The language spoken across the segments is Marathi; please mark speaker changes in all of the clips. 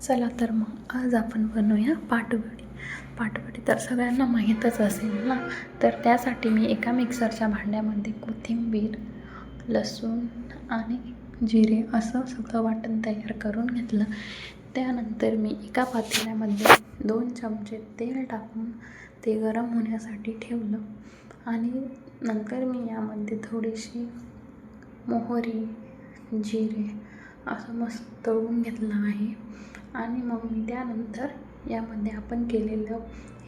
Speaker 1: चला तर मग आज आपण बनवूया पाटवडी. पाटवडी तर सगळ्यांना माहीतच असेल ना. तर त्यासाठी मी एका मिक्सरच्या भांड्यामध्ये कोथिंबीर, लसूण आणि जिरे असं सगळं वाटण तयार करून घेतलं. त्यानंतर मी एका पातेल्यामध्ये 2 चमचे तेल टाकून ते गरम होण्यासाठी ठेवलं आणि नंतर मी यामध्ये थोडीशी मोहरी, जिरे असं मस्त तळून घेतलं आहे. आणि मग मी त्यानंतर यामध्ये आपण केलेलं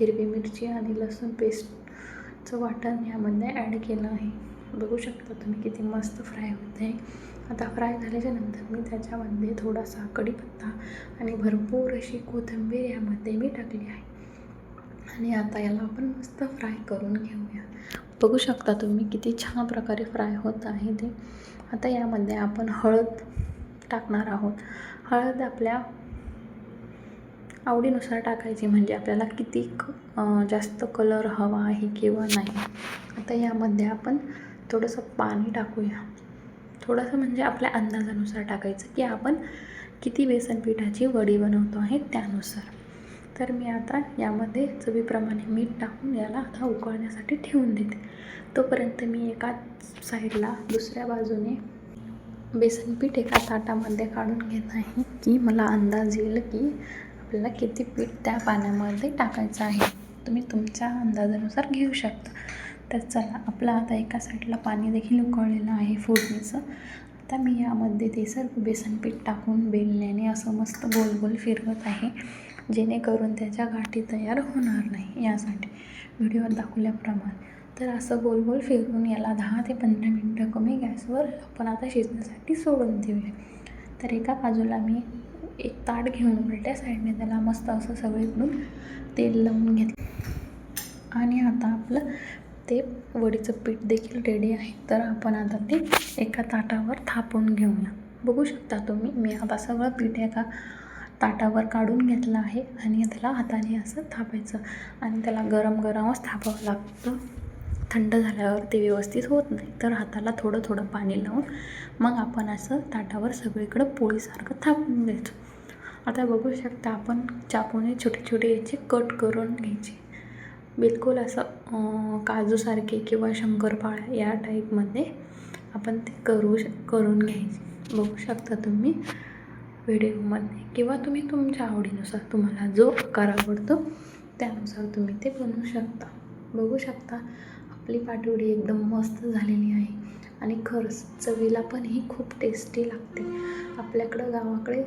Speaker 1: हिरवी मिरची आणि लसूण पेस्टचं वाटण यामध्ये ॲड केलं आहे. बघू शकता तुम्ही किती मस्त फ्राय होत आहे. आता फ्राय झाल्याच्या नंतर मी त्याच्यामध्ये थोडासा कढीपत्ता आणि भरपूर अशी कोथिंबीर यामध्ये मी टाकली आहे. आणि आता याला आपण मस्त फ्राय करून घेऊया. बघू शकता तुम्ही किती छान प्रकारे फ्राय होत आहे ते. आता यामध्ये आपण हळद टाकणार आहोत. हळद आपल्या आवडीनुसार टाकायची, म्हणजे आपल्याला किती जास्त कलर हवा आहे किंवा नाही. आता यामध्ये आपण थोडंसं पाणी टाकूया. थोडंसं म्हणजे आपल्या अंदाजानुसार टाकायचं की आपण किती बेसन पिठाची वडी बनवतो आहे त्यानुसार. तर मी आता यामध्ये चवीप्रमाणे मीठ टाकून याला आता उकळण्यासाठी ठेवून देते. तोपर्यंत मी एका साईडला दुसऱ्या बाजूने बेसन पीठ एका ताटामध्ये काढून घेत आहे की मला अंदाज येईल की आपल्याला किती पीठ त्या पाण्यामध्ये टाकायचं आहे. तुम्ही तुमच्या अंदाजानुसार घेऊ शकता. तर चला, आपलं आता एका साईडला पाणी देखील उकळलेलं आहे फोडणीचं. आता मी यामध्ये ते सर्व बेसन पीठ टाकून बेलण्याने असं मस्त गोल गोल फिरवत आहे, जेणेकरून त्याच्या गाठी तयार होणार नाही यासाठी व्हिडिओवर दाखवल्याप्रमाणे. तर असं गोल गोल फिरवून याला 10 ते 15 मिनटं कमी गॅसवर आपण आता शिजण्यासाठी सोडून देऊया. तर एका बाजूला मी एक ताट घेऊन उलट्या साईडने त्याला मस्त असं सगळीकडून तेल लावून घेतलं. आणि आता आपलं ते वडीचं पीठ देखील रेडी आहे. तर आपण आता ते एका ताटावर थापून घेऊया. बघू शकता तुम्ही, मी आता सगळं पीठ एका ताटावर काढून घेतलं आहे आणि त्याला हाताने असं थापायचं. आणि त्याला गरम गरमच थापावं लागतं. थंड झाल्यावर ते व्यवस्थित होत नाही. तर हाताला थोडं थोडं पाणी लावून मग आपण असं ताटावर सगळीकडं पोळीसारखं थापून द्यायचं. आता बघू शकता, आपण चाकूने छोटे छोटे याचे कट करून घ्यायचे. बिलकुल असं काजूसारखे किंवा शंकरपाळ्या या टाईपमध्ये आपण ते करून घ्यायचे. बघू शकता तुम्ही व्हिडिओमध्ये, किंवा तुम्ही तुमच्या आवडीनुसार तुम्हाला जो आकार आवडतो त्यानुसार तुम्ही ते बनवू शकता. बघू शकता आपली पाटवडी एकदम मस्त झालेली आहे आणि खरंच चवीला पण ही खूप टेस्टी लागते. आपल्याकडं गावाकडे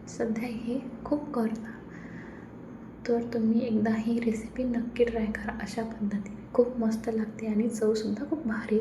Speaker 1: सध्या हे खूप करतात. तर तुम्ही एकदा ही रेसिपी नक्की ट्राय करा. अशा पद्धतीने खूप मस्त लागते आणि चवसुद्धा खूप भारी होते.